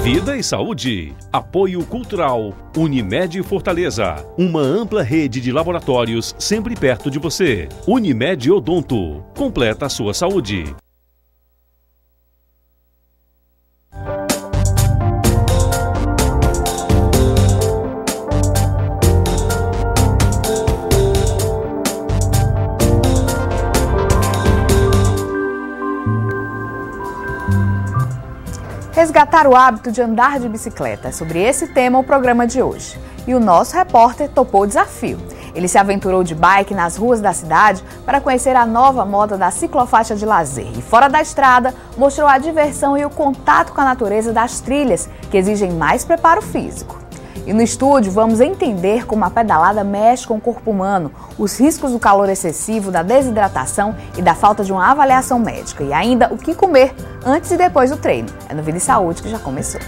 Vida e saúde. Apoio cultural. Unimed Fortaleza. Uma ampla rede de laboratórios sempre perto de você. Unimed Odonto. Completa a sua saúde. Resgatar o hábito de andar de bicicleta. É sobre esse tema o programa de hoje. E o nosso repórter topou o desafio. Ele se aventurou de bike nas ruas da cidade para conhecer a nova moda da ciclofaixa de lazer. E fora da estrada, mostrou a diversão e o contato com a natureza das trilhas, que exigem mais preparo físico. E no estúdio vamos entender como a pedalada mexe com o corpo humano, os riscos do calor excessivo, da desidratação e da falta de uma avaliação médica. E ainda o que comer antes e depois do treino. É no Vida e Saúde que já começou.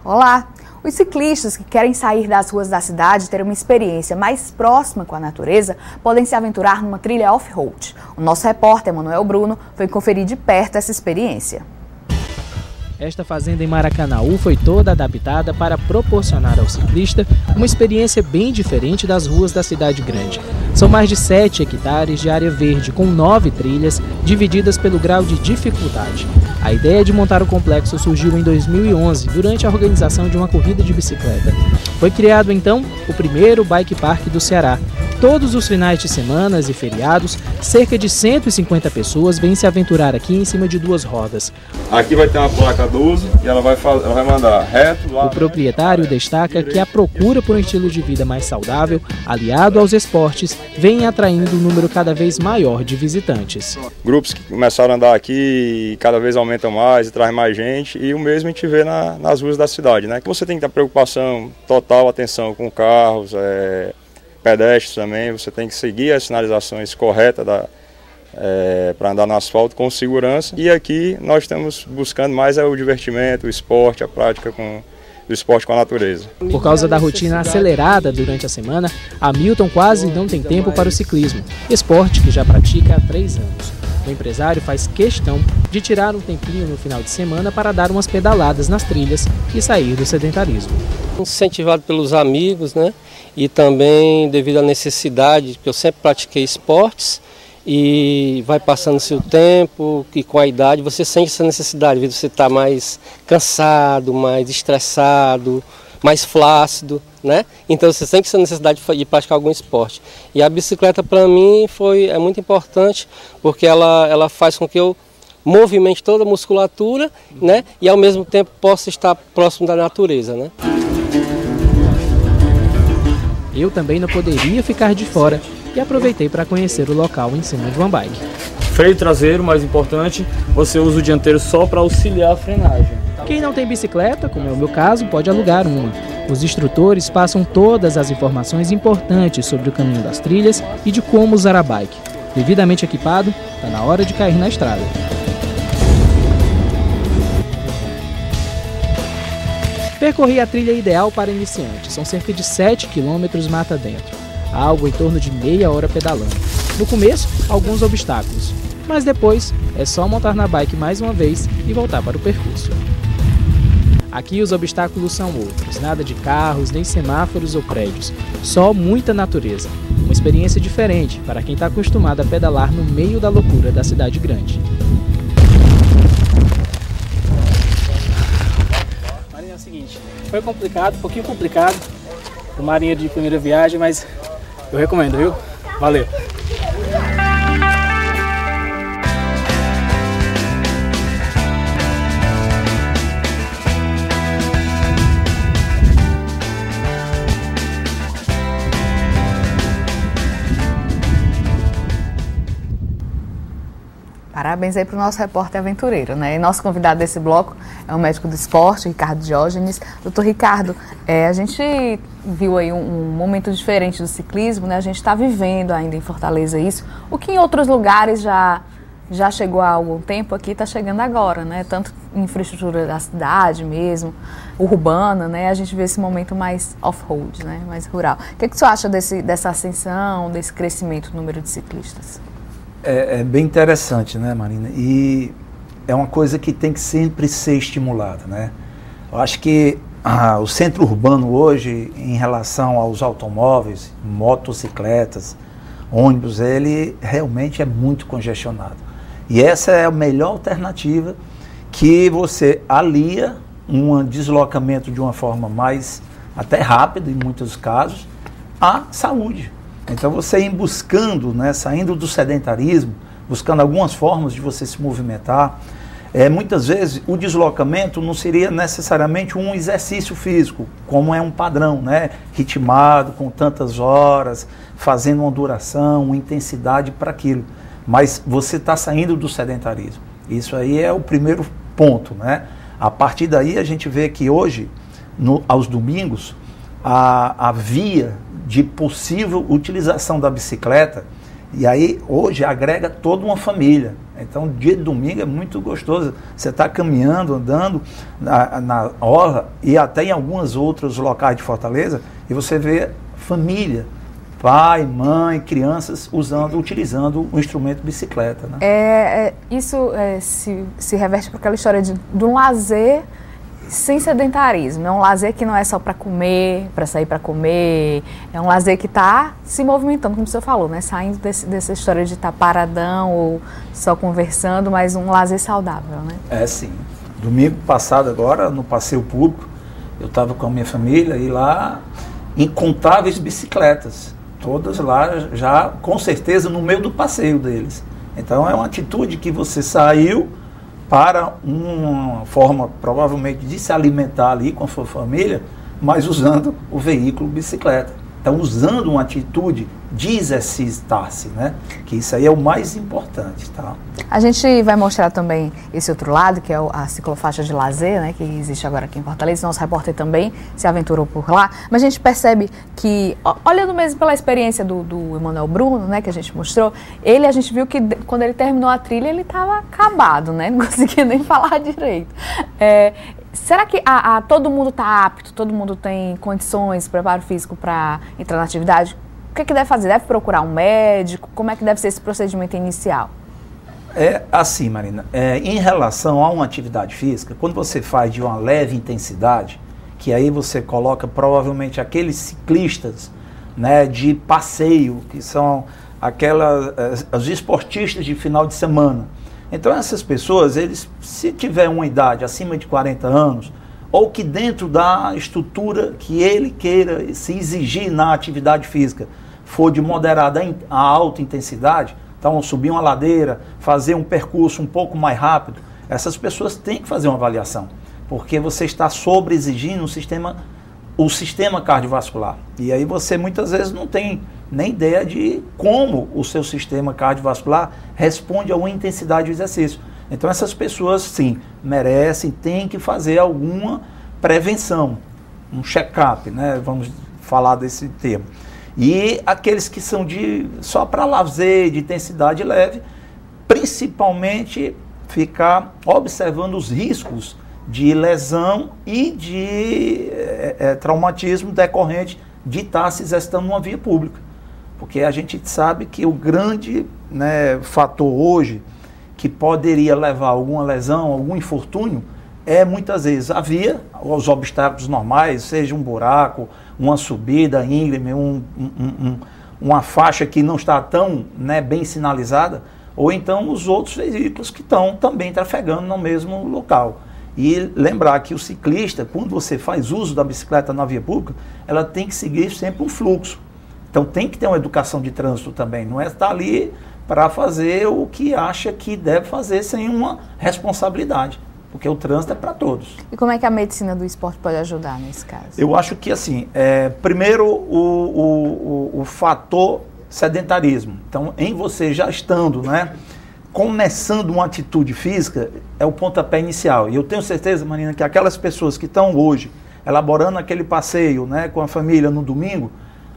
Olá! Os ciclistas que querem sair das ruas da cidade e ter uma experiência mais próxima com a natureza podem se aventurar numa trilha off-road. O nosso repórter, Manuel Bruno, foi conferir de perto essa experiência. Esta fazenda em Maracanaú foi toda adaptada para proporcionar ao ciclista uma experiência bem diferente das ruas da cidade grande. São mais de 7 hectares de área verde, com 9 trilhas, divididas pelo grau de dificuldade. A ideia de montar o complexo surgiu em 2011, durante a organização de uma corrida de bicicleta. Foi criado, então, o primeiro bike park do Ceará. Todos os finais de semana e feriados, cerca de 150 pessoas vêm se aventurar aqui em cima de 2 rodas. Aqui vai ter uma placa 12 e ela vai mandar reto lá. O proprietário destaca que a procura por um estilo de vida mais saudável, aliado aos esportes, vem atraindo um número cada vez maior de visitantes. Grupos que começaram a andar aqui cada vez aumentam mais e traz mais gente, e o mesmo a gente vê nas ruas da cidade, né? Você tem que ter preocupação, total atenção com carros, pedestres também, você tem que seguir as sinalizações corretas para andar no asfalto com segurança. E aqui nós estamos buscando mais o divertimento, o esporte, a prática do esporte com a natureza. Por causa da rotina acelerada durante a semana, Hamilton quase não tem tempo para o ciclismo, esporte que já pratica há 3 anos. O empresário faz questão de tirar um tempinho no final de semana para dar umas pedaladas nas trilhas e sair do sedentarismo. Incentivado pelos amigos, né? E também devido à necessidade, que eu sempre pratiquei esportes, e vai passando seu tempo e com a idade você sente essa necessidade, de você estar mais cansado, mais estressado, mais flácido, né? Então você sente essa necessidade de praticar algum esporte. E a bicicleta para mim é muito importante, porque ela faz com que eu movimente toda a musculatura, né? E ao mesmo tempo possa estar próximo da natureza, né? Eu também não poderia ficar de fora e aproveitei para conhecer o local em cima de uma bike. Freio traseiro, mais importante, você usa o dianteiro só para auxiliar a frenagem. Quem não tem bicicleta, como é o meu caso, pode alugar uma. Os instrutores passam todas as informações importantes sobre o caminho das trilhas e de como usar a bike. Devidamente equipado, está na hora de cair na estrada. Percorri a trilha ideal para iniciantes, são cerca de 7 km mata dentro, algo em torno de meia hora pedalando. No começo, alguns obstáculos, mas depois é só montar na bike mais uma vez e voltar para o percurso. Aqui os obstáculos são outros, nada de carros, nem semáforos ou prédios, só muita natureza. Uma experiência diferente para quem está acostumado a pedalar no meio da loucura da cidade grande. Marinha, é o seguinte, foi complicado, um pouquinho complicado, o marinheiro de primeira viagem, mas eu recomendo, viu? Valeu! Parabéns aí para o nosso repórter aventureiro, né? E nosso convidado desse bloco é o médico do esporte, Ricardo Diógenes. Doutor Ricardo, a gente viu aí um momento diferente do ciclismo, né? A gente está vivendo ainda em Fortaleza isso. O que em outros lugares já já chegou há algum tempo, aqui está chegando agora, né? Tanto infraestrutura da cidade mesmo, urbana, né? A gente vê esse momento mais off-road, né? Mais rural. O que você acha dessa ascensão, desse crescimento do número de ciclistas? É bem interessante, né, Marina? E é uma coisa que tem que sempre ser estimulada, né? Eu acho que o centro urbano hoje, em relação aos automóveis, motocicletas, ônibus, ele realmente é muito congestionado. E essa é a melhor alternativa, que você alia um deslocamento de uma forma mais até rápida, em muitos casos, à saúde. Então você ir buscando, né, saindo do sedentarismo, buscando algumas formas de você se movimentar. Muitas vezes o deslocamento não seria necessariamente um exercício físico, como é um padrão, né, ritmado, com tantas horas, fazendo uma duração, uma intensidade para aquilo. Mas você está saindo do sedentarismo. Isso aí é o primeiro ponto, né? A partir daí a gente vê que hoje, aos domingos, a via de possível utilização da bicicleta, e aí hoje agrega toda uma família. Então dia de domingo é muito gostoso, você está caminhando, andando na orla e até em alguns outros locais de Fortaleza, e você vê família, pai, mãe, crianças utilizando o instrumento bicicleta, né? Isso se reverte para aquela história de um lazer sem sedentarismo. É um lazer que não é só para comer, para sair para comer, é um lazer que está se movimentando, como o senhor falou, né? Saindo dessa história de estar paradão ou só conversando, mas um lazer saudável, né? Sim. Domingo passado agora, no passeio público, eu estava com a minha família e lá incontáveis bicicletas, todas lá já com certeza no meio do passeio deles. Então é uma atitude que você saiu para uma forma provavelmente de se alimentar ali com a sua família, mas usando o veículo bicicleta. Então usando uma atitude de exercitar-se, né? Que isso aí é o mais importante, tá? A gente vai mostrar também esse outro lado, que é a ciclofaixa de lazer, né? Que existe agora aqui em Fortaleza. Nosso repórter também se aventurou por lá. Mas a gente percebe que, olhando mesmo pela experiência do Emanuel Bruno, né? Que a gente mostrou, a gente viu que quando ele terminou a trilha, ele estava acabado, né? Não conseguia nem falar direito. Será que todo mundo está apto, todo mundo tem condições, preparo físico para entrar na atividade? O que deve fazer? Deve procurar um médico? Como é que deve ser esse procedimento inicial? Assim, Marina, em relação a uma atividade física, quando você faz de uma leve intensidade, que aí você coloca provavelmente aqueles ciclistas, né, de passeio, que são os esportistas de final de semana. Então essas pessoas, se tiver uma idade acima de 40 anos, ou que dentro da estrutura que ele queira se exigir na atividade física, for de moderada a alta intensidade, então subir uma ladeira, fazer um percurso um pouco mais rápido, essas pessoas têm que fazer uma avaliação, porque você está sobre-exigindo o sistema cardiovascular. E aí você muitas vezes não tem nem ideia de como o seu sistema cardiovascular responde a uma intensidade do exercício. Então essas pessoas, sim, merecem, têm que fazer alguma prevenção, um check-up, né? Vamos falar desse termo. E aqueles que são só para lazer, de intensidade leve, principalmente ficar observando os riscos de lesão e de traumatismo decorrente de estar se exercitando numa via pública. Porque a gente sabe que o grande, né, fator hoje que poderia levar a alguma lesão, algum infortúnio, muitas vezes a via, os obstáculos normais, seja um buraco, uma subida íngreme, uma faixa que não está tão, né, bem sinalizada, ou então os outros veículos que estão também trafegando no mesmo local. E lembrar que o ciclista, quando você faz uso da bicicleta na via pública, ela tem que seguir sempre um fluxo. Então tem que ter uma educação de trânsito também, não é estar ali para fazer o que acha que deve fazer sem uma responsabilidade, porque o trânsito é para todos. E como é que a medicina do esporte pode ajudar nesse caso? Eu acho que assim, primeiro o fator sedentarismo. Então em você já estando, né, começando uma atitude física, é o pontapé inicial. E eu tenho certeza, Marina, que aquelas pessoas que estão hoje elaborando aquele passeio, né, com a família no domingo,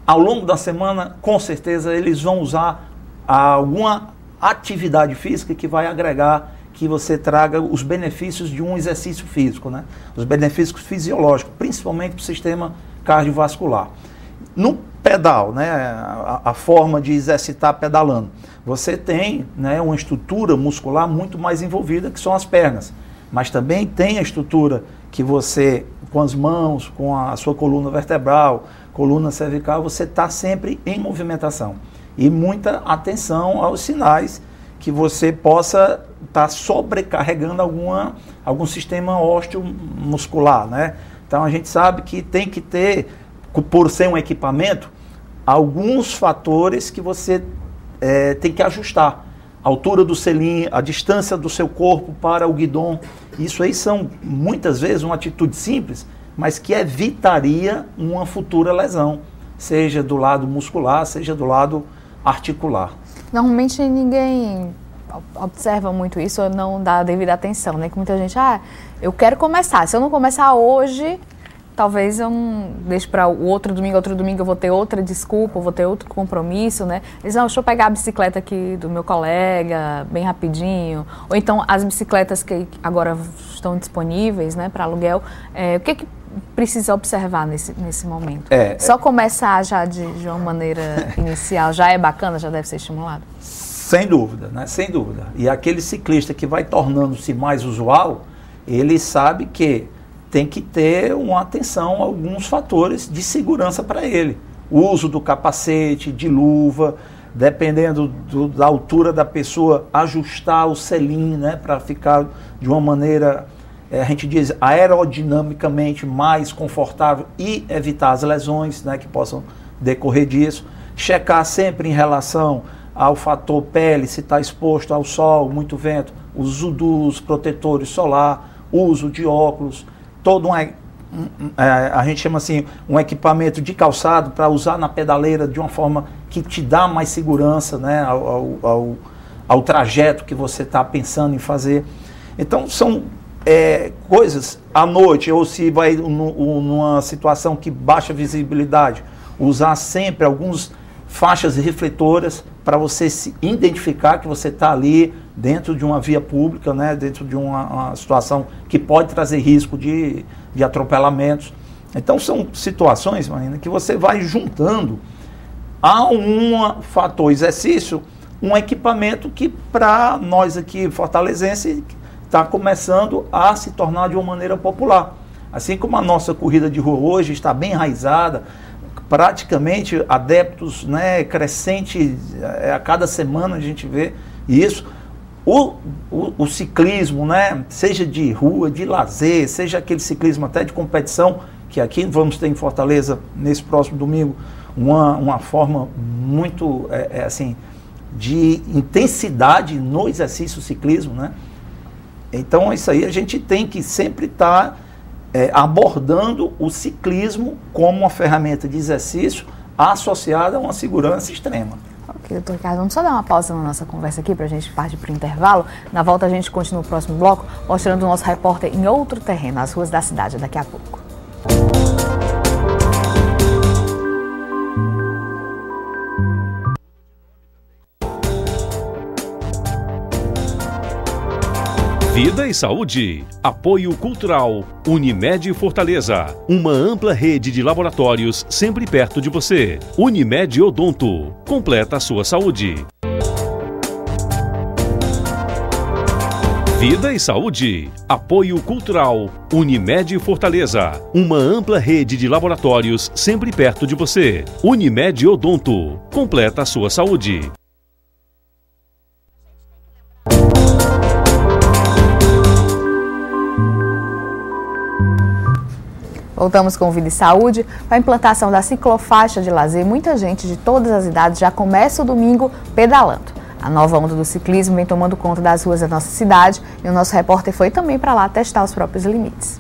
ao longo da semana, com certeza, eles vão usar alguma atividade física que vai agregar, que você traga os benefícios de um exercício físico, né? Os benefícios fisiológicos, principalmente para o sistema cardiovascular. No pedal, né, a forma de exercitar pedalando, você tem, né, uma estrutura muscular muito mais envolvida, que são as pernas, mas também tem a estrutura que você, com as mãos, com a sua coluna vertebral, coluna cervical, você está sempre em movimentação. E muita atenção aos sinais que você possa estar sobrecarregando algum sistema osteomuscular, né? Então a gente sabe que tem que ter, por ser um equipamento, alguns fatores que você tem que ajustar. A altura do selim, a distância do seu corpo para o guidão. Isso aí são, muitas vezes, uma atitude simples, mas que evitaria uma futura lesão, seja do lado muscular, seja do lado articular. Normalmente ninguém observa muito isso ou não dá a devida atenção, né? Que muita gente, eu quero começar. Se eu não começar hoje, talvez eu não deixe para o outro domingo eu vou ter outra desculpa, eu vou ter outro compromisso, né? Eles, não, deixa eu pegar a bicicleta aqui do meu colega, bem rapidinho. Ou então as bicicletas que agora estão disponíveis, né, para aluguel. O que precisa observar nesse momento? Só começar já de uma maneira inicial já é bacana, já deve ser estimulado? Sem dúvida, né? Sem dúvida. E aquele ciclista que vai tornando-se mais usual, ele sabe que tem que ter uma atenção a alguns fatores de segurança para ele. O uso do capacete, de luva, dependendo da altura da pessoa, ajustar o selim, né, para ficar de uma maneira, a gente diz, aerodinamicamente mais confortável e evitar as lesões, né, que possam decorrer disso. Checar sempre em relação ao fator pele, se está exposto ao sol, muito vento, uso dos protetores solar, uso de óculos, todo a gente chama assim, um equipamento de calçado para usar na pedaleira de uma forma que te dá mais segurança, né, ao trajeto que você está pensando em fazer. Então são coisas à noite, ou se vai numa situação que baixa visibilidade, usar sempre alguns faixas refletoras para você se identificar que você está ali dentro de uma via pública, né, dentro de uma situação que pode trazer risco de atropelamentos. Então são situações, Marina, que você vai juntando a um fator exercício, um equipamento que para nós aqui fortalezenses está começando a se tornar de uma maneira popular. Assim como a nossa corrida de rua hoje está bem enraizada, praticamente adeptos, né, crescente, a cada semana a gente vê isso. O ciclismo, né, seja de rua, de lazer, seja aquele ciclismo até de competição, que aqui vamos ter em Fortaleza, nesse próximo domingo, uma forma muito, assim, de intensidade no exercício ciclismo, né? Então isso aí a gente tem que sempre estar abordando o ciclismo como uma ferramenta de exercício associada a uma segurança extrema. Ok, doutor Ricardo, vamos só dar uma pausa na nossa conversa aqui para a gente partir para o intervalo. Na volta a gente continua o próximo bloco, mostrando o nosso repórter em outro terreno, as ruas da cidade, daqui a pouco. Vida e saúde. Apoio cultural. Unimed Fortaleza. Uma ampla rede de laboratórios sempre perto de você. Unimed Odonto. Completa a sua saúde. Vida e saúde. Apoio cultural. Unimed Fortaleza. Uma ampla rede de laboratórios sempre perto de você. Unimed Odonto. Completa a sua saúde. Voltamos com Vida e Saúde. Com a implantação da ciclofaixa de lazer, muita gente de todas as idades já começa o domingo pedalando. A nova onda do ciclismo vem tomando conta das ruas da nossa cidade e o nosso repórter foi também para lá testar os próprios limites.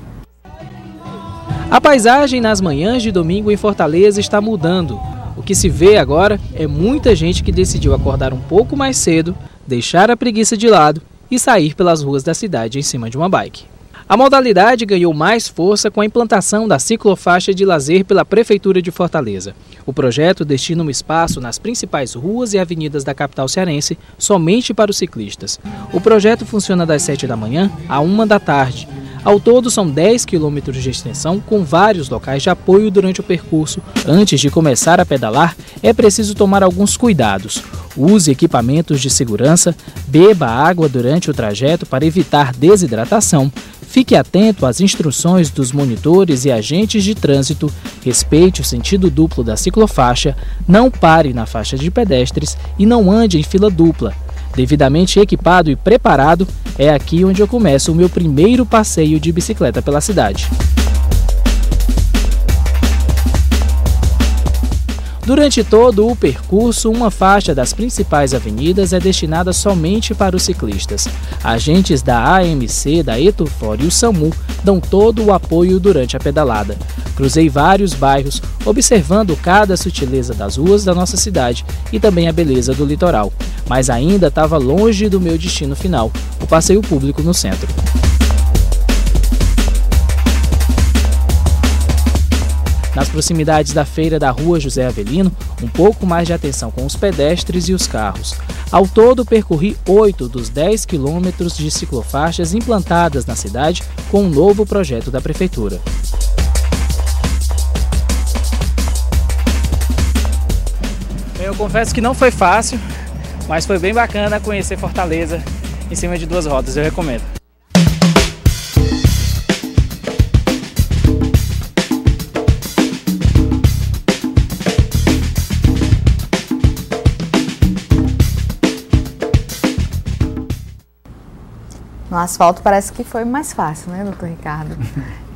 A paisagem nas manhãs de domingo em Fortaleza está mudando. O que se vê agora é muita gente que decidiu acordar um pouco mais cedo, deixar a preguiça de lado e sair pelas ruas da cidade em cima de uma bike. A modalidade ganhou mais força com a implantação da ciclofaixa de lazer pela Prefeitura de Fortaleza. O projeto destina um espaço nas principais ruas e avenidas da capital cearense somente para os ciclistas. O projeto funciona das 7 da manhã à 1 da tarde. Ao todo, são 10 quilômetros de extensão, com vários locais de apoio durante o percurso. Antes de começar a pedalar, é preciso tomar alguns cuidados. Use equipamentos de segurança, beba água durante o trajeto para evitar desidratação. Fique atento às instruções dos monitores e agentes de trânsito, respeite o sentido duplo da ciclofaixa, não pare na faixa de pedestres e não ande em fila dupla. Devidamente equipado e preparado, é aqui onde eu começo o meu primeiro passeio de bicicleta pela cidade. Durante todo o percurso, uma faixa das principais avenidas é destinada somente para os ciclistas. Agentes da AMC, da Etufor e o SAMU dão todo o apoio durante a pedalada. Cruzei vários bairros, observando cada sutileza das ruas da nossa cidade e também a beleza do litoral. Mas ainda estava longe do meu destino final, o passeio público no centro. Nas proximidades da feira da Rua José Avelino, um pouco mais de atenção com os pedestres e os carros. Ao todo, percorri 8 dos 10 quilômetros de ciclofaixas implantadas na cidade com um novo projeto da Prefeitura. Eu confesso que não foi fácil, mas foi bem bacana conhecer Fortaleza em cima de duas rodas, eu recomendo. No asfalto parece que foi mais fácil, né, doutor Ricardo?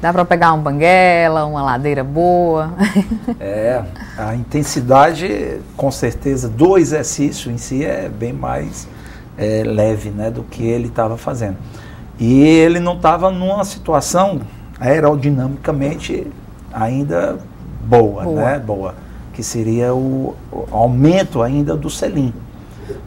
Dá para pegar um banguela, uma ladeira boa. A intensidade, com certeza, do exercício em si é bem mais leve, né, do que ele estava fazendo. E ele não estava numa situação aerodinamicamente ainda boa, né? Boa, que seria o aumento ainda do selim.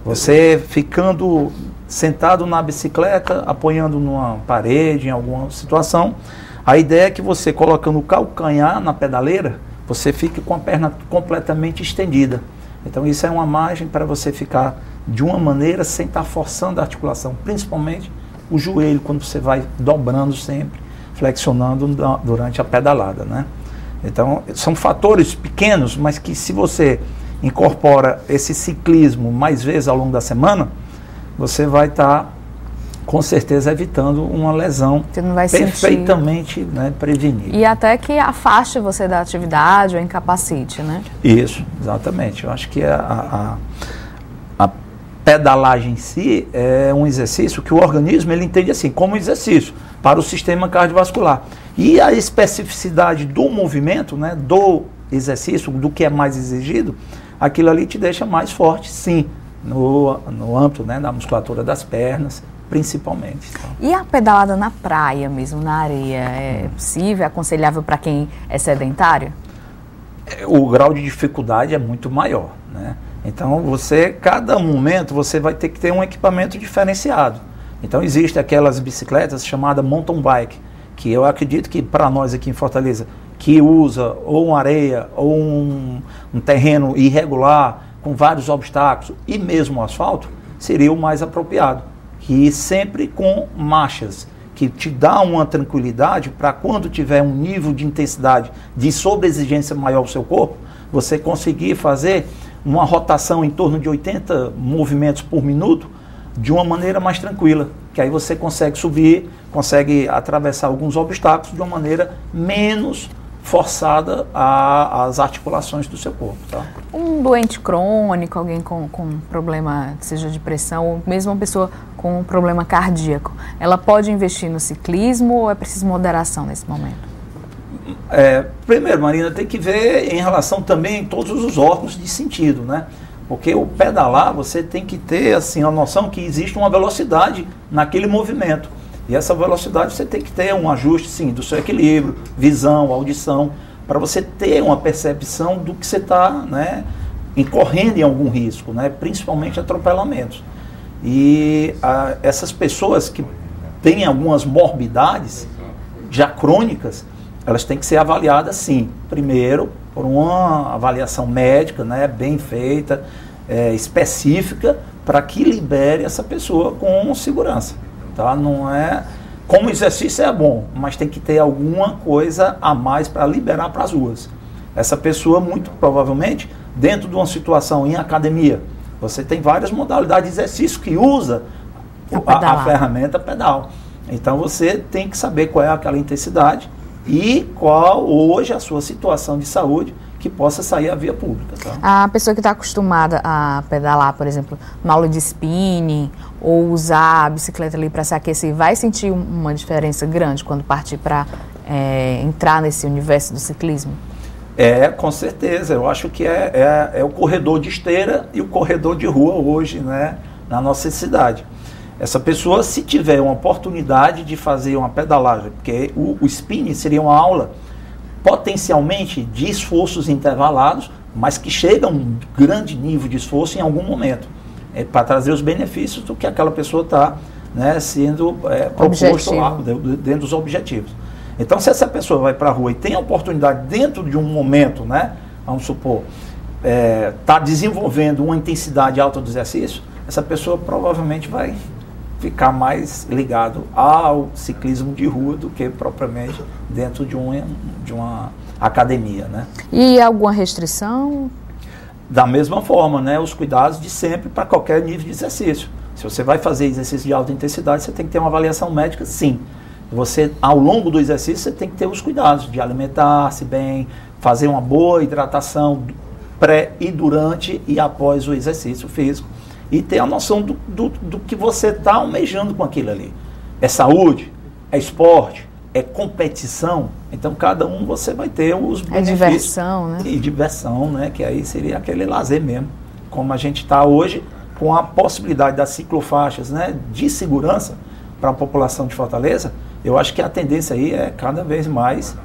Você ficando sentado na bicicleta, apoiando numa parede, em alguma situação, a ideia é que você, colocando o calcanhar na pedaleira, você fique com a perna completamente estendida. Então isso é uma margem para você ficar de uma maneira sem estar forçando a articulação, principalmente o joelho, quando você vai dobrando sempre, flexionando durante a pedalada, né? Então são fatores pequenos, mas que se você incorpora esse ciclismo mais vezes ao longo da semana, você vai estar, com certeza, evitando uma lesão perfeitamente, né, prevenida. E até que afaste você da atividade ou incapacite, né? Isso, exatamente. Eu acho que a pedalagem em si é um exercício que o organismo ele entende assim, como exercício para o sistema cardiovascular. E a especificidade do movimento, né, do exercício, do que é mais exigido, aquilo ali te deixa mais forte, sim, no âmbito, né, da musculatura das pernas, principalmente. Então. E a pedalada na praia mesmo, na areia, é possível, é aconselhável para quem é sedentário? O grau de dificuldade é muito maior, né? Então cada momento você vai ter que ter um equipamento diferenciado. Então existem aquelas bicicletas chamadas mountain bike, que eu acredito que para nós aqui em Fortaleza, que usa ou uma areia ou um terreno irregular, com vários obstáculos e mesmo o asfalto, seria o mais apropriado. E sempre com marchas, que te dá uma tranquilidade para quando tiver um nível de intensidade, de sobreexigência maior ao seu corpo, você conseguir fazer uma rotação em torno de 80 movimentos por minuto de uma maneira mais tranquila, que aí você consegue subir, consegue atravessar alguns obstáculos de uma maneira menos forçada às articulações do seu corpo. Tá? Um doente crônico, alguém com problema, seja de pressão, ou mesmo uma pessoa com um problema cardíaco, ela pode investir no ciclismo ou é preciso moderação nesse momento? Primeiro, Marina, tem que ver em relação também a todos os órgãos de sentido, né? Porque o pedalar, você tem que ter assim, a noção que existe uma velocidade naquele movimento. E essa velocidade você tem que ter um ajuste, sim, do seu equilíbrio, visão, audição, para você ter uma percepção do que você está, né, incorrendo em algum risco, né, principalmente atropelamentos. E essas pessoas que têm algumas morbidades, já crônicas, elas têm que ser avaliadas sim. Primeiro, por uma avaliação médica, né, bem feita, específica, para que libere essa pessoa com segurança. Tá? Não é... Como exercício é bom, mas tem que ter alguma coisa a mais para liberar para as ruas. Essa pessoa, muito provavelmente, dentro de uma situação em academia, você tem várias modalidades de exercício que usa a ferramenta pedal. Então você tem que saber qual é aquela intensidade e qual hoje a sua situação de saúde que possa sair à via pública. Tá? A pessoa que está acostumada a pedalar, por exemplo, uma aula de spinning ou usar a bicicleta ali para se aquecer, vai sentir uma diferença grande quando partir para entrar nesse universo do ciclismo? Com certeza. Eu acho que é o corredor de esteira e o corredor de rua hoje, né, na nossa cidade. Essa pessoa, se tiver uma oportunidade de fazer uma pedalagem, porque o spinning seria uma aula potencialmente de esforços intervalados, mas que chega a um grande nível de esforço em algum momento, para trazer os benefícios do que aquela pessoa está, né, sendo proposto lá, dentro dos objetivos. Então, se essa pessoa vai para a rua e tem a oportunidade dentro de um momento, né, vamos supor, está desenvolvendo uma intensidade alta do exercício, essa pessoa provavelmente vai ficar mais ligado ao ciclismo de rua do que propriamente dentro de uma academia, né? E alguma restrição? Da mesma forma, né? Os cuidados de sempre para qualquer nível de exercício. Se você vai fazer exercício de alta intensidade, você tem que ter uma avaliação médica, sim. Você, ao longo do exercício, você tem que ter os cuidados de alimentar-se bem, fazer uma boa hidratação pré e durante e após o exercício físico. E ter a noção do que você está almejando com aquilo ali. É saúde, é esporte, é competição. Então, cada um você vai ter os benefícios. É diversão, né? E diversão, né? Que aí seria aquele lazer mesmo. Como a gente está hoje, com a possibilidade das ciclofaixas, né, de segurança para a população de Fortaleza, eu acho que a tendência aí é cada vez mais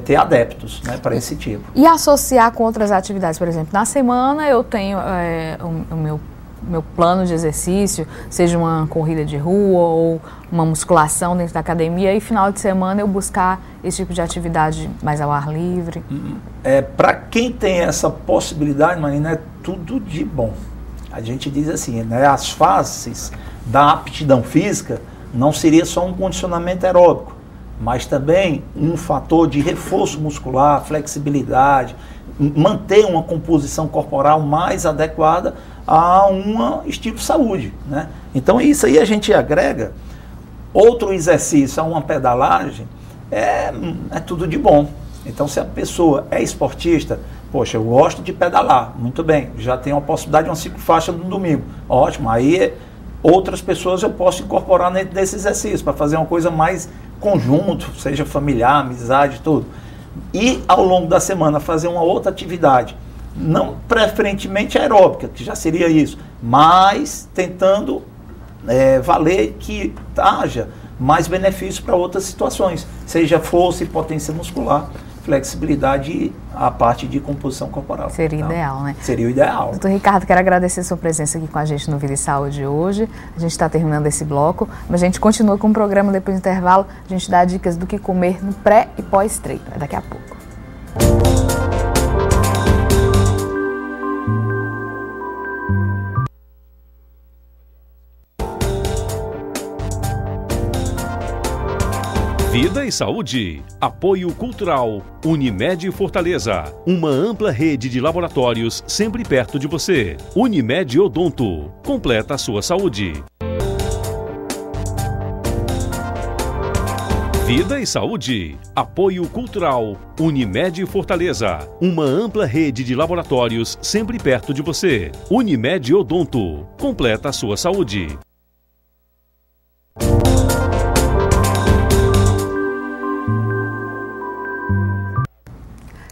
ter adeptos, né, para esse tipo. E associar com outras atividades, por exemplo, na semana eu tenho o meu plano de exercício, seja uma corrida de rua ou uma musculação dentro da academia, e final de semana eu buscar esse tipo de atividade mais ao ar livre. Para quem tem essa possibilidade, Marina, é tudo de bom. A gente diz assim, né, as fases da aptidão física não seria só um condicionamento aeróbico, mas também um fator de reforço muscular, flexibilidade, manter uma composição corporal mais adequada a um estilo de saúde, né? Então isso aí a gente agrega outro exercício a uma pedalagem, é tudo de bom. Então se a pessoa é esportista, poxa, eu gosto de pedalar, muito bem, já tenho a possibilidade de uma ciclofaixa no domingo, ótimo, aí outras pessoas eu posso incorporar nesse exercício, para fazer uma coisa mais conjunto, seja familiar, amizade, tudo. E ao longo da semana fazer uma outra atividade, não preferentemente aeróbica, que já seria isso, mas tentando valer que haja mais benefícios para outras situações, seja força e potência muscular, flexibilidade e a parte de composição corporal. Seria ideal, né? Seria o ideal. Doutor Ricardo, quero agradecer a sua presença aqui com a gente no Vida e Saúde hoje. A gente está terminando esse bloco, mas a gente continua com o programa depois do intervalo. A gente dá dicas do que comer no pré e pós-treino. É daqui a pouco. Vida e Saúde. Apoio Cultural. Unimed Fortaleza. Uma ampla rede de laboratórios sempre perto de você. Unimed Odonto. Completa a sua saúde. Vida e Saúde. Apoio Cultural. Unimed Fortaleza. Uma ampla rede de laboratórios sempre perto de você. Unimed Odonto. Completa a sua saúde.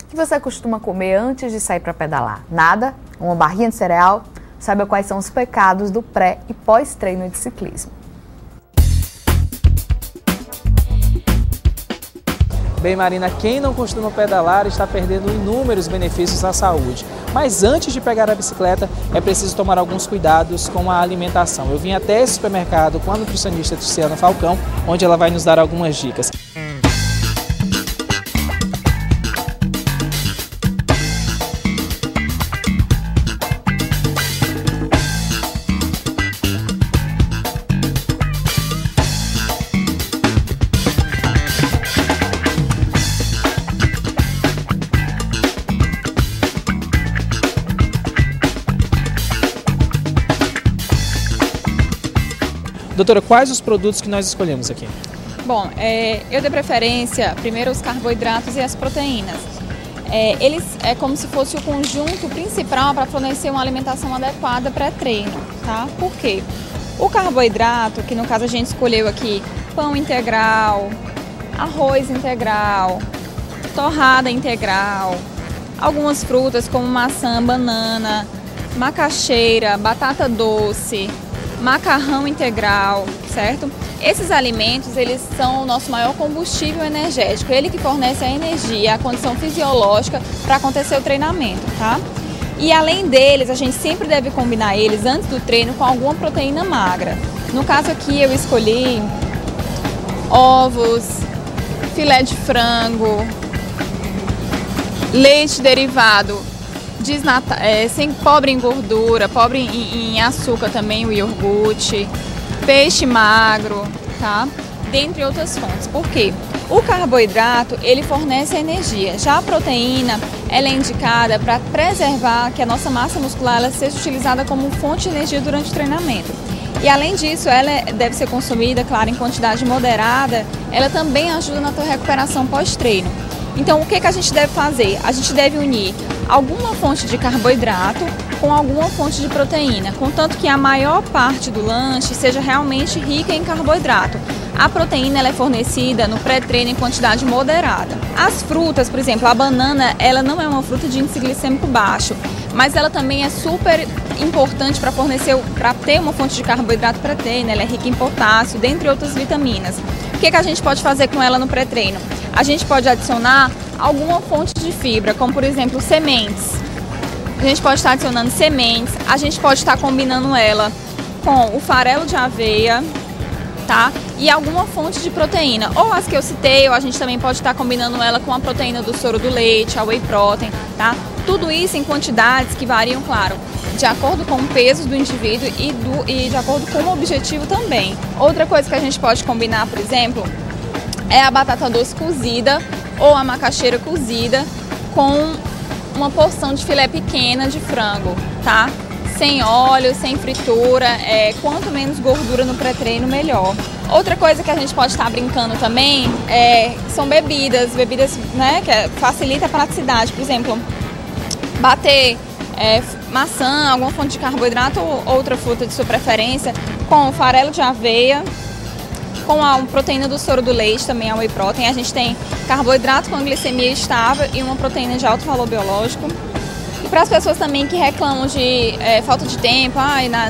O que você costuma comer antes de sair para pedalar? Nada? Uma barrinha de cereal? Saiba quais são os pecados do pré e pós-treino de ciclismo. Bem, Marina, quem não costuma pedalar está perdendo inúmeros benefícios à saúde. Mas antes de pegar a bicicleta, é preciso tomar alguns cuidados com a alimentação. Eu vim até esse supermercado com a nutricionista Luciana Falcão, onde ela vai nos dar algumas dicas. Doutora, quais os produtos que nós escolhemos aqui? Bom, eu dei preferência primeiro aos carboidratos e às proteínas. Eles é como se fosse o conjunto principal para fornecer uma alimentação adequada pré-treino, tá? Por quê? O carboidrato, que no caso a gente escolheu aqui, pão integral, arroz integral, torrada integral, algumas frutas como maçã, banana, macaxeira, batata doce, macarrão integral, certo? Esses alimentos, eles são o nosso maior combustível energético, ele que fornece a energia, a condição fisiológica para acontecer o treinamento, tá? E além deles, a gente sempre deve combinar eles antes do treino com alguma proteína magra. No caso aqui eu escolhi ovos, filé de frango, leite derivado, sem pobre em gordura, pobre em açúcar também, o iogurte, peixe magro, tá? Dentre outras fontes. Por quê? O carboidrato, ele fornece energia. Já a proteína, ela é indicada para preservar que a nossa massa muscular ela seja utilizada como fonte de energia durante o treinamento. E além disso, ela deve ser consumida, claro, em quantidade moderada. Ela também ajuda na tua recuperação pós-treino. Então, o que a gente deve fazer? A gente deve unir alguma fonte de carboidrato com alguma fonte de proteína, contanto que a maior parte do lanche seja realmente rica em carboidrato. A proteína ela é fornecida no pré-treino em quantidade moderada. As frutas, por exemplo, a banana, ela não é uma fruta de índice glicêmico baixo, mas ela também é super importante para ter uma fonte de carboidrato pré-treino, ela é rica em potássio, dentre outras vitaminas. O que a gente pode fazer com ela no pré-treino? A gente pode adicionar alguma fonte de fibra, como por exemplo sementes. A gente pode estar adicionando sementes, a gente pode estar combinando ela com o farelo de aveia, tá? E alguma fonte de proteína, ou as que eu citei, ou a gente também pode estar combinando ela com a proteína do soro do leite, a whey protein, tá? Tudo isso em quantidades que variam, claro, de acordo com o peso do indivíduo e de acordo com o objetivo também. Outra coisa que a gente pode combinar, por exemplo, é a batata doce cozida ou a macaxeira cozida com uma porção de filé pequena de frango, tá? Sem óleo, sem fritura, quanto menos gordura no pré-treino, melhor. Outra coisa que a gente pode estar brincando também são bebidas, né, que facilita a praticidade. Por exemplo, bater maçã, alguma fonte de carboidrato ou outra fruta de sua preferência com farelo de aveia, com a proteína do soro do leite, também a whey protein. A gente tem carboidrato com glicemia estável e uma proteína de alto valor biológico. E para as pessoas também que reclamam de falta de tempo,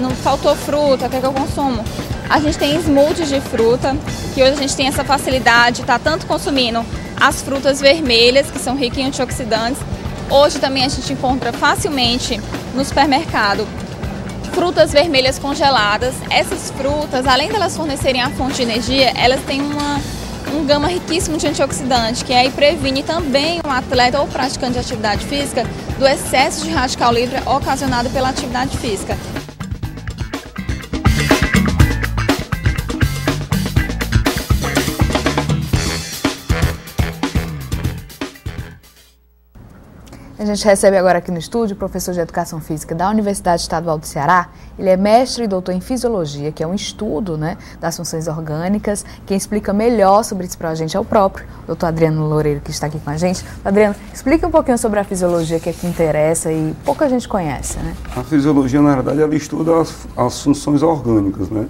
não faltou fruta, o que é que eu consumo? A gente tem smoothies de fruta, que hoje a gente tem essa facilidade de estar tanto consumindo as frutas vermelhas, que são ricas em antioxidantes. Hoje também a gente encontra facilmente no supermercado frutas vermelhas congeladas. Essas frutas, além de elas fornecerem a fonte de energia, elas têm um gama riquíssimo de antioxidante, que aí previne também o atleta ou praticante de atividade física do excesso de radical livre ocasionado pela atividade física. A gente recebe agora aqui no estúdio o professor de Educação Física da Universidade Estadual do Ceará. Ele é mestre e doutor em Fisiologia, que é um estudo, né, das funções orgânicas. Quem explica melhor sobre isso para a gente é o próprio doutor Adriano Loureiro, que está aqui com a gente. Adriano, explica um pouquinho sobre a fisiologia, que é que interessa e pouca gente conhece, né? A fisiologia, na verdade, ela estuda as funções orgânicas, né?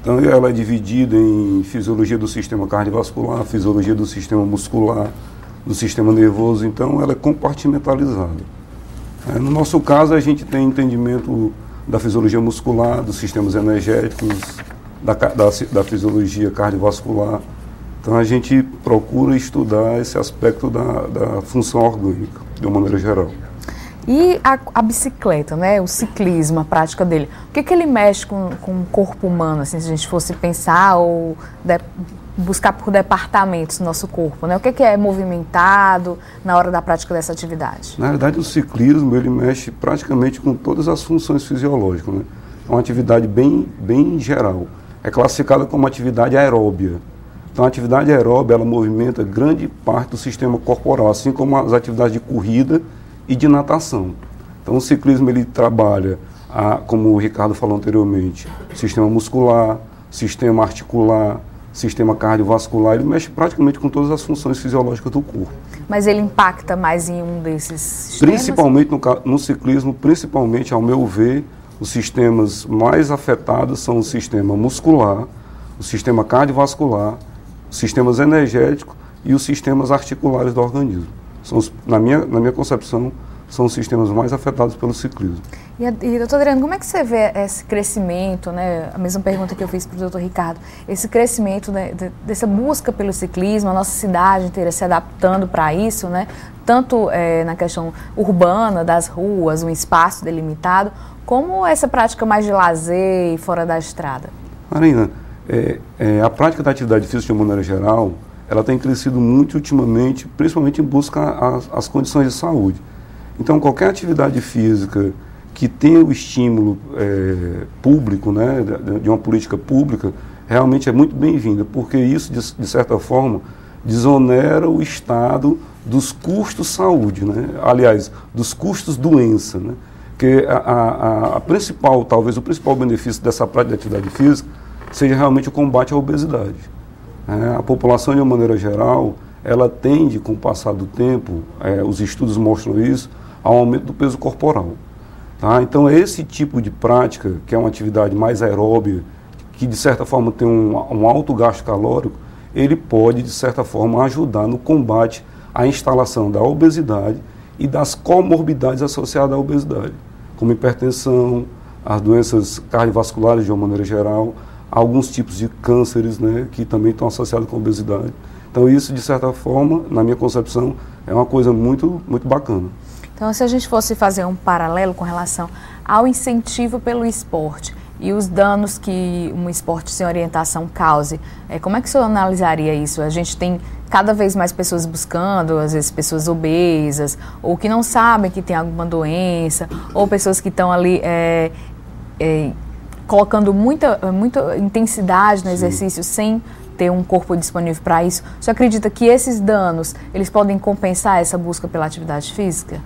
Então, ela é dividida em fisiologia do sistema cardiovascular, fisiologia do sistema muscular, do sistema nervoso, então ela é compartimentalizada. No nosso caso, a gente tem entendimento da fisiologia muscular, dos sistemas energéticos, da fisiologia cardiovascular. Então a gente procura estudar esse aspecto da função orgânica, de uma maneira geral. E a bicicleta, né, o ciclismo, a prática dele, o que ele mexe com o corpo humano, assim, se a gente fosse pensar ou buscar por departamentos no nosso corpo, né? O que é movimentado na hora da prática dessa atividade? Na verdade, o ciclismo, ele mexe praticamente com todas as funções fisiológicas, né? É uma atividade bem geral. É classificada como atividade aeróbia. Então, a atividade aeróbia, ela movimenta grande parte do sistema corporal, assim como as atividades de corrida e de natação. Então, o ciclismo, ele trabalha, como o Ricardo falou anteriormente, o sistema muscular, sistema articular, sistema cardiovascular, ele mexe praticamente com todas as funções fisiológicas do corpo. Mas ele impacta mais em um desses sistemas? Principalmente no ciclismo, principalmente, ao meu ver, os sistemas mais afetados são o sistema muscular, o sistema cardiovascular, os sistemas energéticos e os sistemas articulares do organismo. Na minha concepção, são os sistemas mais afetados pelo ciclismo. E doutor Adriano, como é que você vê esse crescimento, né? A mesma pergunta que eu fiz para o doutor Ricardo, esse crescimento, né, dessa busca pelo ciclismo, a nossa cidade inteira se adaptando para isso, né? Tanto na questão urbana, das ruas, um espaço delimitado, como essa prática mais de lazer e fora da estrada? Marina, a prática da atividade física de uma maneira geral, ela tem crescido muito ultimamente, principalmente em busca às condições de saúde. Então, qualquer atividade física que tenha o estímulo público, né, de uma política pública, realmente é muito bem-vinda, porque isso, de certa forma, desonera o Estado dos custos saúde, né? Aliás, dos custos doença, né? Que talvez o principal benefício dessa prática de atividade física seja realmente o combate à obesidade. A população, de uma maneira geral, ela tende, com o passar do tempo, os estudos mostram isso, ao aumento do peso corporal. Tá? Então, esse tipo de prática, que é uma atividade mais aeróbica, que de certa forma tem um alto gasto calórico, ele pode, de certa forma, ajudar no combate à instalação da obesidade e das comorbidades associadas à obesidade, como hipertensão, as doenças cardiovasculares de uma maneira geral, alguns tipos de cânceres, né, que também estão associados com a obesidade. Então, isso, de certa forma, na minha concepção, é uma coisa muito, muito bacana. Então, se a gente fosse fazer um paralelo com relação ao incentivo pelo esporte e os danos que um esporte sem orientação cause, como é que o senhor analisaria isso? A gente tem cada vez mais pessoas buscando, às vezes pessoas obesas, ou que não sabem que tem alguma doença, ou pessoas que estão ali colocando muita intensidade no exercício sem ter um corpo disponível para isso. O senhor acredita que esses danos, eles podem compensar essa busca pela atividade física?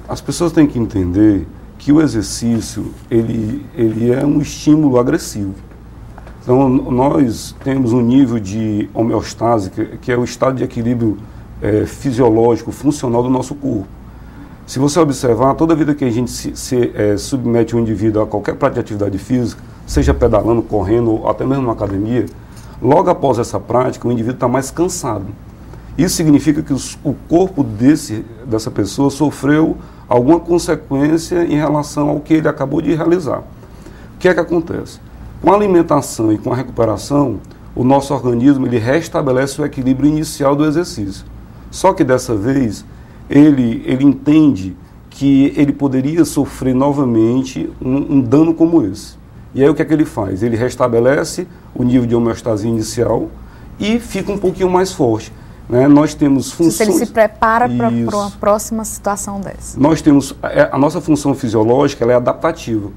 As pessoas têm que entender que o exercício, ele é um estímulo agressivo. Então, nós temos um nível de homeostase, que é o estado de equilíbrio fisiológico, funcional do nosso corpo. Se você observar, toda vida que a gente submete um indivíduo a qualquer prática de atividade física, seja pedalando, correndo, ou até mesmo na academia, logo após essa prática, o indivíduo está mais cansado. Isso significa que o corpo dessa pessoa sofreu alguma consequência em relação ao que ele acabou de realizar. O que é que acontece? Com a alimentação e com a recuperação, o nosso organismo ele restabelece o equilíbrio inicial do exercício. Só que dessa vez, ele entende que ele poderia sofrer novamente um dano como esse. E aí o que é que ele faz? Ele restabelece o nível de homeostase inicial e fica um pouquinho mais forte. Né? Nós temos funções... Se ele se prepara para uma próxima situação dessa. Nós temos... A nossa função fisiológica ela é adaptativa.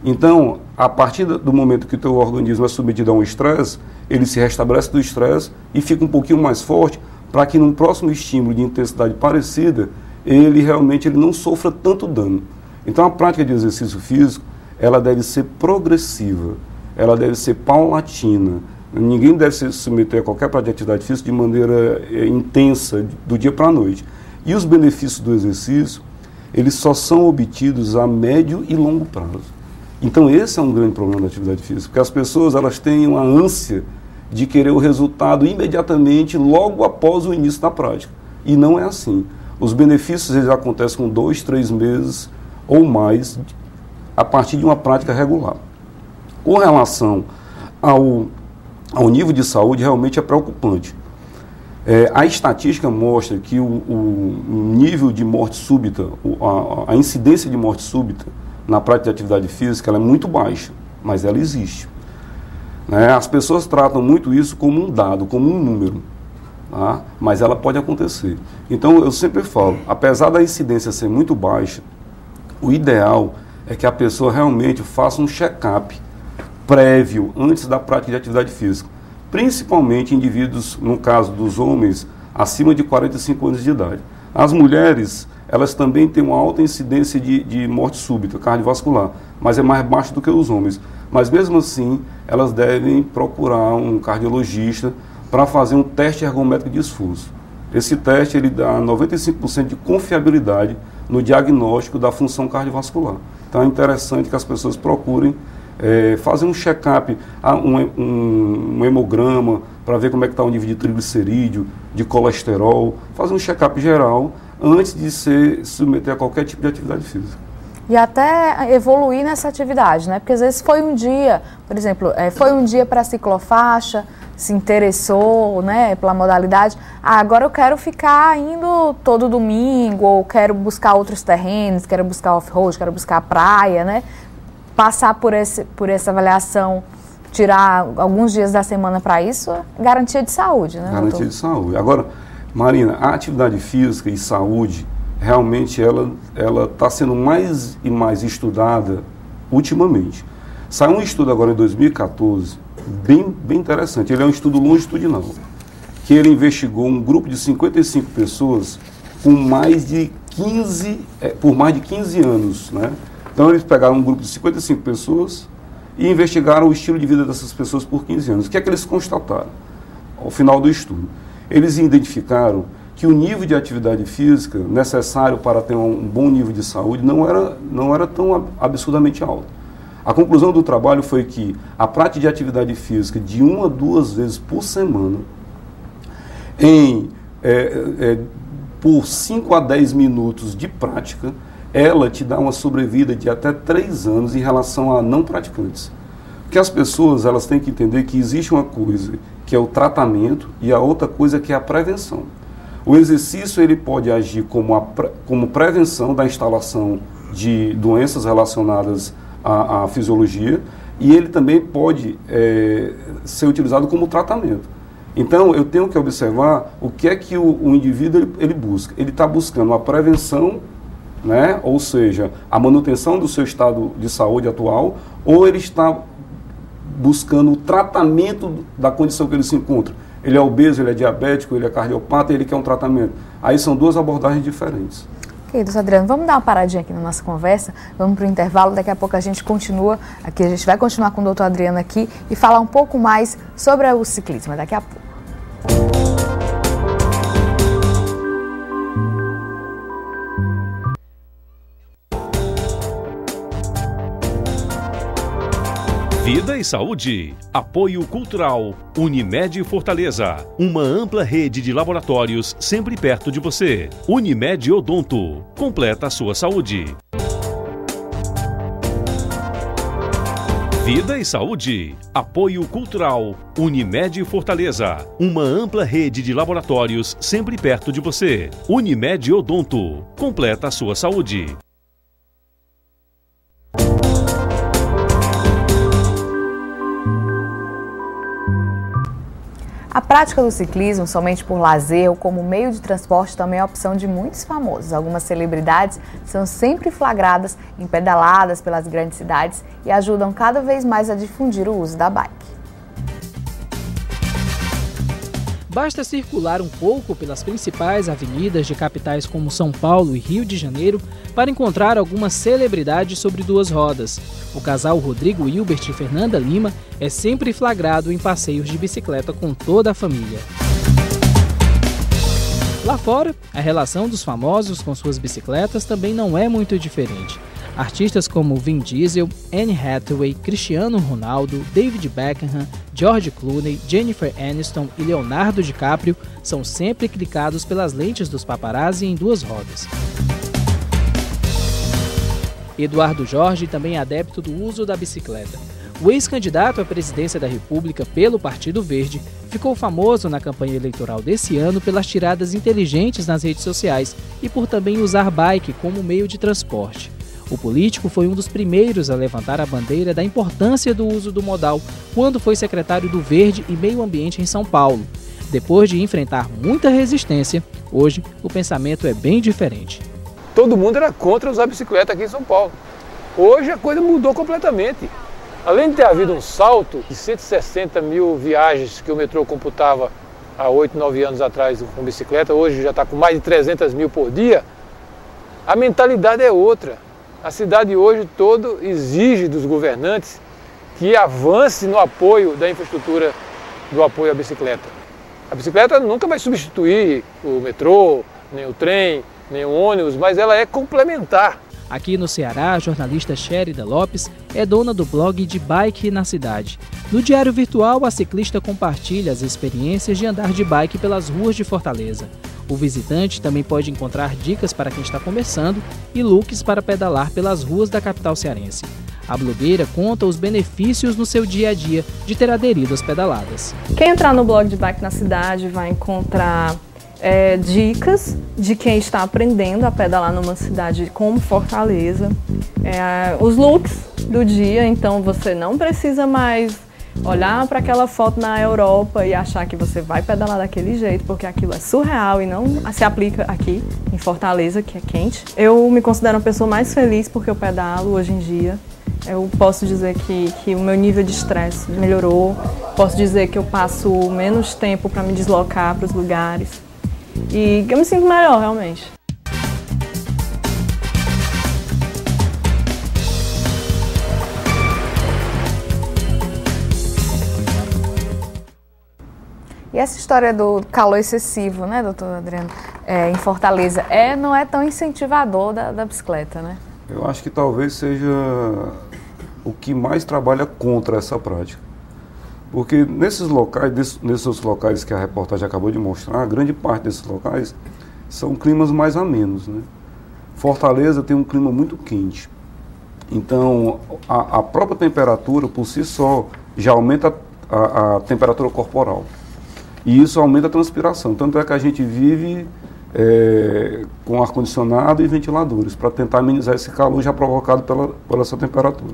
Então, a partir do momento que o teu organismo é submetido a um estresse, ele se restabelece do estresse e fica um pouquinho mais forte para que num próximo estímulo de intensidade parecida, ele realmente não sofra tanto dano. Então, a prática de exercício físico, ela deve ser progressiva, ela deve ser paulatina. Ninguém deve se submeter a qualquer prática de atividade física de maneira intensa, do dia para a noite. E os benefícios do exercício, eles só são obtidos a médio e longo prazo. Então esse é um grande problema da atividade física, porque as pessoas elas têm uma ânsia de querer o resultado imediatamente, logo após o início da prática. E não é assim. Os benefícios eles acontecem com 2, 3 meses ou mais, a partir de uma prática regular. Com relação ao nível de saúde, realmente é preocupante. A estatística mostra que o nível de morte súbita, a incidência de morte súbita na prática de atividade física, ela é muito baixa, mas ela existe. As pessoas tratam muito isso como um dado, como um número, tá? Mas ela pode acontecer. Então, eu sempre falo, apesar da incidência ser muito baixa, o ideal é que a pessoa realmente faça um check-up prévio, antes da prática de atividade física. Principalmente indivíduos, no caso dos homens, acima de 45 anos de idade. As mulheres, elas também têm uma alta incidência de morte súbita, cardiovascular, mas é mais baixo do que os homens. Mas mesmo assim, elas devem procurar um cardiologista para fazer um teste ergométrico de esforço. Esse teste ele dá 95% de confiabilidade no diagnóstico da função cardiovascular. Então é interessante que as pessoas procurem fazer um check-up, um hemograma, para ver como é que está o nível de triglicerídeo, de colesterol, fazer um check-up geral antes de se submeter a qualquer tipo de atividade física. E até evoluir nessa atividade, né? Porque às vezes foi um dia, por exemplo, foi um dia para ciclofaixa, se interessou, né, pela modalidade. Agora eu quero ficar indo todo domingo, ou quero buscar outros terrenos, quero buscar off-road, quero buscar praia, né? Passar por essa avaliação, tirar alguns dias da semana para isso, garantia de saúde, né? Garantia de saúde. Agora, Marina, a atividade física e saúde, realmente ela está sendo mais e mais estudada ultimamente. Saiu um estudo agora em 2014, bem interessante. Ele é um estudo longitudinal, que ele investigou um grupo de 55 pessoas por mais de 15 anos, né? Então eles pegaram um grupo de 55 pessoas e investigaram o estilo de vida dessas pessoas por 15 anos. O que é que eles constataram ao final do estudo? Eles identificaram que o nível de atividade física necessário para ter um bom nível de saúde não era tão absurdamente alto. A conclusão do trabalho foi que a prática de atividade física de 1 a 2 vezes por semana, por 5 a 10 minutos de prática, ela te dá uma sobrevida de até 3 anos em relação a não praticantes. Porque as pessoas elas têm que entender que existe uma coisa que é o tratamento e a outra coisa que é a prevenção. O exercício ele pode agir como prevenção da instalação de doenças relacionadas à fisiologia e ele também pode ser utilizado como tratamento. Então, eu tenho que observar o que é que o indivíduo ele busca. Ele está buscando a prevenção, né? Ou seja, a manutenção do seu estado de saúde atual, ou ele está buscando o tratamento da condição que ele se encontra. Ele é obeso, ele é diabético, ele é cardiopata, ele quer um tratamento. Aí são duas abordagens diferentes. Ok, doutor Adriano, vamos dar uma paradinha aqui na nossa conversa, vamos para o intervalo, daqui a pouco a gente continua aqui, a gente vai continuar com o doutor Adriano aqui e falar um pouco mais sobre o ciclismo, daqui a pouco. Vida e Saúde. Apoio Cultural. Unimed Fortaleza. Uma ampla rede de laboratórios sempre perto de você. Unimed Odonto. Completa a sua saúde. Vida e Saúde. Apoio Cultural. Unimed Fortaleza. Uma ampla rede de laboratórios sempre perto de você. Unimed Odonto. Completa a sua saúde. A prática do ciclismo, somente por lazer ou como meio de transporte, também é a opção de muitos famosos. Algumas celebridades são sempre flagradas em pedaladas pelas grandes cidades e ajudam cada vez mais a difundir o uso da bike. Basta circular um pouco pelas principais avenidas de capitais como São Paulo e Rio de Janeiro para encontrar algumas celebridades sobre duas rodas. O casal Rodrigo Hilbert e Fernanda Lima é sempre flagrado em passeios de bicicleta com toda a família. Lá fora, a relação dos famosos com suas bicicletas também não é muito diferente. Artistas como Vin Diesel, Anne Hathaway, Cristiano Ronaldo, David Beckham, George Clooney, Jennifer Aniston e Leonardo DiCaprio são sempre clicados pelas lentes dos paparazzi em duas rodas. Eduardo Jorge também é adepto do uso da bicicleta. O ex-candidato à presidência da República pelo Partido Verde ficou famoso na campanha eleitoral desse ano pelas tiradas inteligentes nas redes sociais e por também usar bike como meio de transporte. O político foi um dos primeiros a levantar a bandeira da importância do uso do modal quando foi secretário do Verde e Meio Ambiente em São Paulo. Depois de enfrentar muita resistência, hoje o pensamento é bem diferente. Todo mundo era contra usar bicicleta aqui em São Paulo. Hoje a coisa mudou completamente. Além de ter havido um salto de 160 mil viagens que o metrô computava há 8, 9 anos atrás com bicicleta, hoje já está com mais de 300 mil por dia, a mentalidade é outra. A cidade hoje toda exige dos governantes que avance no apoio da infraestrutura do apoio à bicicleta. A bicicleta nunca vai substituir o metrô, nem o trem, nem o ônibus, mas ela é complementar. Aqui no Ceará, a jornalista Sherida Lopes é dona do blog de Bike na Cidade. No diário virtual, a ciclista compartilha as experiências de andar de bike pelas ruas de Fortaleza. O visitante também pode encontrar dicas para quem está começando e looks para pedalar pelas ruas da capital cearense. A blogueira conta os benefícios no seu dia a dia de ter aderido às pedaladas. Quem entrar no blog de Bike na Cidade vai encontrar dicas de quem está aprendendo a pedalar numa cidade como Fortaleza, os looks do dia, então você não precisa mais olhar para aquela foto na Europa e achar que você vai pedalar daquele jeito, porque aquilo é surreal e não se aplica aqui em Fortaleza, que é quente. Eu me considero uma pessoa mais feliz porque eu pedalo hoje em dia. Eu posso dizer que o meu nível de estresse melhorou, posso dizer que eu passo menos tempo para me deslocar para os lugares. E eu me sinto melhor, realmente. E essa história do calor excessivo, né, doutor Adriano, em Fortaleza, não é tão incentivador da bicicleta, né? Eu acho que talvez seja o que mais trabalha contra essa prática. Porque nesses locais que a reportagem acabou de mostrar, a grande parte desses locais são climas mais amenos, né? Fortaleza tem um clima muito quente. Então, a própria temperatura, por si só, já aumenta a temperatura corporal. E isso aumenta a transpiração. Tanto é que a gente vive com ar-condicionado e ventiladores, para tentar amenizar esse calor já provocado por essa temperatura.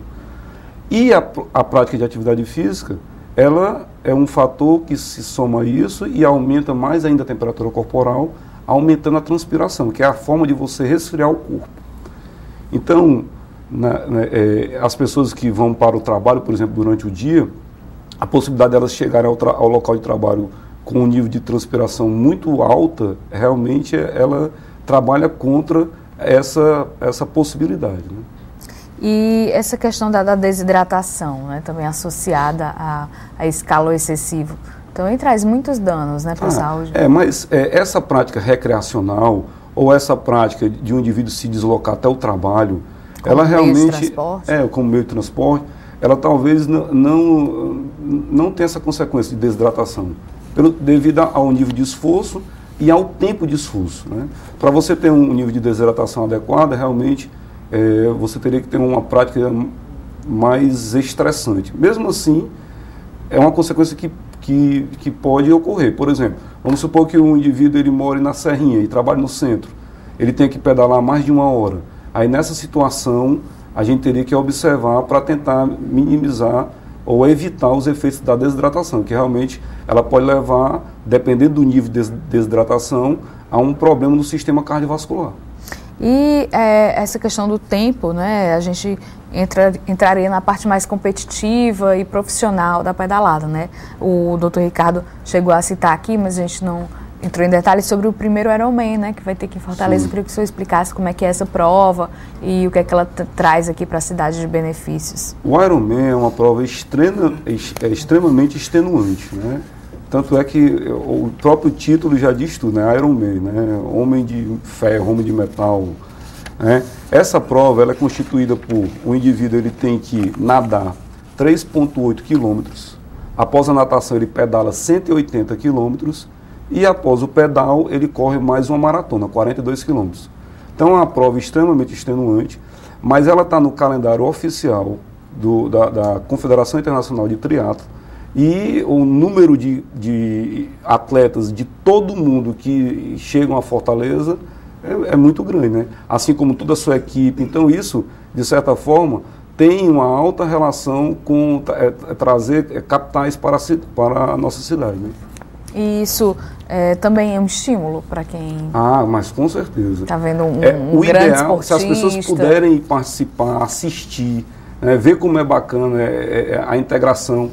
E a prática de atividade física, ela é um fator que se soma a isso e aumenta mais ainda a temperatura corporal, aumentando a transpiração, que é a forma de você resfriar o corpo. Então, as pessoas que vão para o trabalho, por exemplo, durante o dia, a possibilidade delas chegarem ao local de trabalho com um nível de transpiração muito alta, realmente ela trabalha contra essa possibilidade, né? E essa questão da desidratação, né, também associada a esse calor excessivo, também traz muitos danos, né, para a saúde. Mas essa prática recreacional ou essa prática de um indivíduo se deslocar até o trabalho, como ela realmente como meio de transporte, ela talvez não tenha essa consequência de desidratação, devido ao nível de esforço e ao tempo de esforço, né? Para você ter um nível de desidratação adequado, realmente você teria que ter uma prática mais estressante. Mesmo assim, é uma consequência que pode ocorrer. Por exemplo, vamos supor que um indivíduo ele mora na Serrinha e trabalha no centro. Ele tem que pedalar mais de 1 hora. Aí nessa situação, a gente teria que observar para tentar minimizar ou evitar os efeitos da desidratação, que realmente ela pode levar, dependendo do nível de desidratação, a um problema no sistema cardiovascular. E essa questão do tempo, né, a gente entraria na parte mais competitiva e profissional da pedalada, né? O doutor Ricardo chegou a citar aqui, mas a gente não entrou em detalhes sobre o primeiro Ironman, né, que vai ter aqui em Fortaleza. Eu queria que o senhor explicasse como é que é essa prova e o que é que ela traz aqui para a cidade de benefícios. O Ironman é uma prova extremamente extenuante, né? Tanto é que o próprio título já diz tudo, né? Ironman, né? Homem de ferro, homem de metal, né? Essa prova ela é constituída por um indivíduo, ele tem que nadar 3,8 quilômetros, após a natação ele pedala 180 quilômetros e após o pedal ele corre mais uma maratona, 42 quilômetros. Então é uma prova extremamente extenuante, mas ela está no calendário oficial da Confederação Internacional de Triatlo. E o número de atletas de todo mundo que chegam a Fortaleza é muito grande, né? Assim como toda a sua equipe. Então isso, de certa forma, tem uma alta relação com trazer capitais para a nossa cidade, né? E isso também é um estímulo para quem... mas com certeza. Está vendo um o grande ideal, esportista. Se as pessoas puderem participar, assistir, ver como é bacana a integração.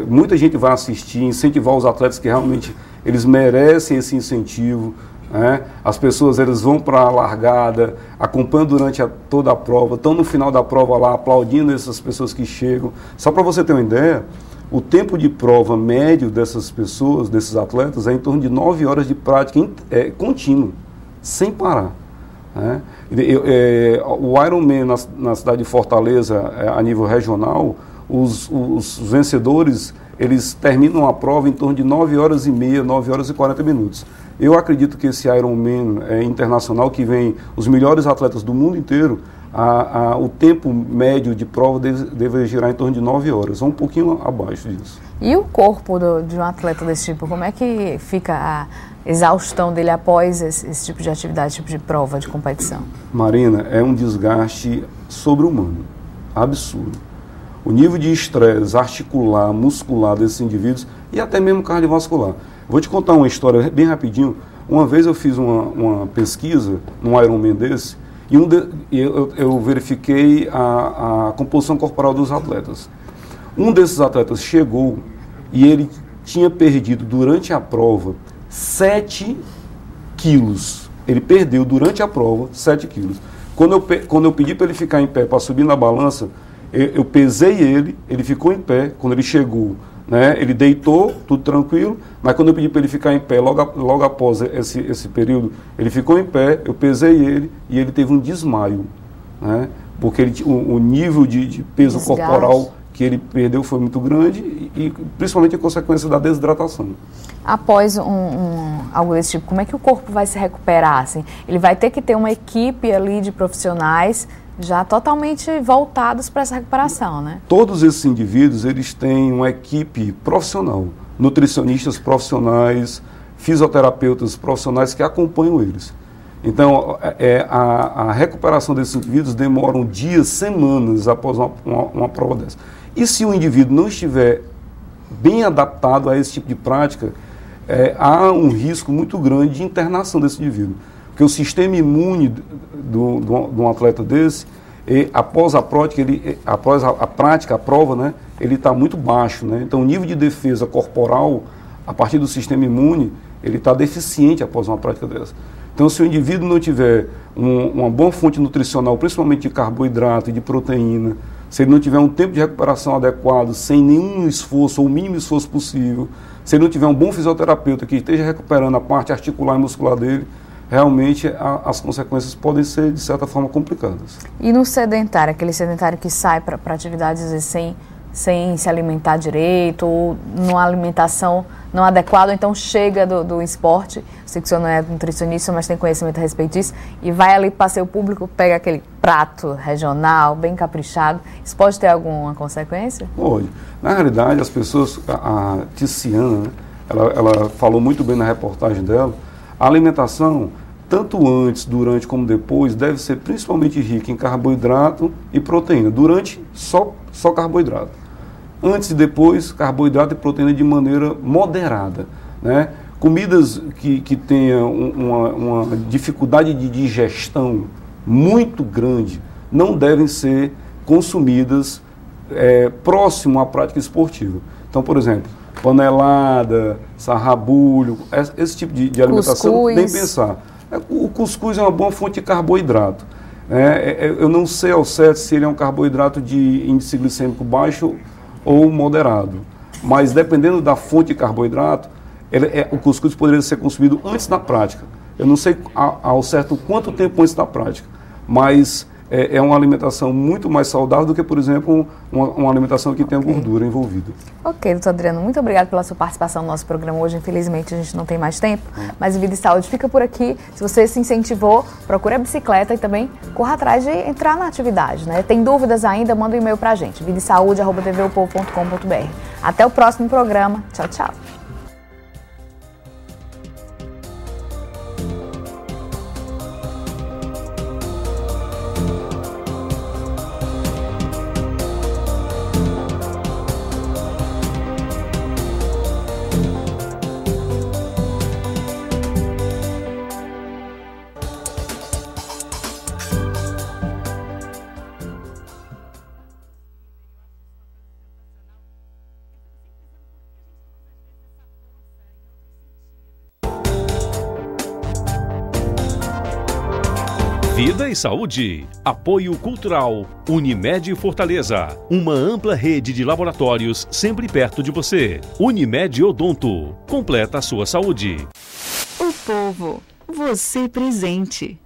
Muita gente vai assistir, incentivar os atletas que realmente eles merecem esse incentivo. né? As pessoas eles vão para a largada, acompanham durante toda a prova, estão no final da prova lá aplaudindo essas pessoas que chegam. Só para você ter uma ideia, o tempo de prova médio dessas pessoas, desses atletas, é em torno de 9 horas de prática contínua, sem parar. Né? O Ironman na cidade de Fortaleza, a nível regional, os vencedores, eles terminam a prova em torno de 9 horas e meia, 9 horas e 40 minutos. Eu acredito que esse Ironman internacional, que vem os melhores atletas do mundo inteiro, o tempo médio de prova deve girar em torno de 9 horas, ou um pouquinho abaixo disso. E o corpo de um atleta desse tipo, como é que fica a exaustão dele após esse tipo de atividade, esse tipo de prova, de competição? Marina, é um desgaste sobre-humano, absurdo. O nível de estresse articular, muscular desses indivíduos e até mesmo cardiovascular. Vou te contar uma história bem rapidinho. Uma vez eu fiz uma pesquisa num Ironman desse e eu verifiquei a composição corporal dos atletas. Um desses atletas chegou e ele tinha perdido durante a prova 7 quilos. Ele perdeu durante a prova 7 quilos. Quando eu pedi para ele ficar em pé para subir na balança, eu pesei ele ficou em pé. Quando ele chegou, né, ele deitou, tudo tranquilo, mas quando eu pedi para ele ficar em pé, logo após esse período, ele ficou em pé, eu pesei ele e ele teve um desmaio, né, porque o nível de peso corporal que ele perdeu foi muito grande e principalmente a consequência da desidratação. Após algo desse tipo, como é que o corpo vai se recuperar? Assim? Ele vai ter que ter uma equipe ali de profissionais já totalmente voltados para essa recuperação, né? Todos esses indivíduos, eles têm uma equipe profissional, nutricionistas profissionais, fisioterapeutas profissionais que acompanham eles. Então, a recuperação desses indivíduos demora dias, semanas após uma prova dessa. E se o indivíduo não estiver bem adaptado a esse tipo de prática, há um risco muito grande de internação desse indivíduo. Porque o sistema imune de um atleta desse, após a prática, a prova, né, ele está muito baixo. Né? Então, o nível de defesa corporal, a partir do sistema imune, ele está deficiente após uma prática dessa. Então, se o indivíduo não tiver uma boa fonte nutricional, principalmente de carboidrato e de proteína, se ele não tiver um tempo de recuperação adequado, sem nenhum esforço, ou o mínimo esforço possível, se ele não tiver um bom fisioterapeuta que esteja recuperando a parte articular e muscular dele, realmente as consequências podem ser, de certa forma, complicadas. E no sedentário, aquele sedentário que sai para atividades às vezes, sem se alimentar direito, ou numa alimentação não adequada, ou então chega do esporte, sei que o senhor não é nutricionista, mas tem conhecimento a respeito disso, e vai ali para o passeio público, pega aquele prato regional, bem caprichado, isso pode ter alguma consequência? Pode. Na realidade, as pessoas, a Tiziana, né, ela falou muito bem na reportagem dela, a alimentação, tanto antes, durante como depois, deve ser principalmente rica em carboidrato e proteína. Durante, só carboidrato. Antes e depois, carboidrato e proteína de maneira moderada. Né? Comidas que tenham uma dificuldade de digestão muito grande não devem ser consumidas próximo à prática esportiva. Então, por exemplo, panelada, sarrabulho, esse tipo de alimentação, nem pensar. O cuscuz é uma boa fonte de carboidrato. Eu não sei ao certo se ele é um carboidrato de índice glicêmico baixo ou moderado, mas dependendo da fonte de carboidrato, o cuscuz poderia ser consumido antes da prática. Eu não sei ao certo quanto tempo antes da prática, mas é uma alimentação muito mais saudável do que, por exemplo, uma alimentação que tenha gordura envolvida. Ok, doutor Adriano, muito obrigado pela sua participação no nosso programa hoje. Infelizmente, a gente não tem mais tempo, mas o Vida e Saúde fica por aqui. Se você se incentivou, procure a bicicleta e também corra atrás de entrar na atividade. Né? Tem dúvidas ainda, manda um e-mail pra gente, vidasaude@tvopovo.com.br. Até o próximo programa. Tchau, tchau. Vida e saúde. Apoio cultural. Unimed Fortaleza. Uma ampla rede de laboratórios sempre perto de você. Unimed Odonto. Completa a sua saúde. O povo. Você presente.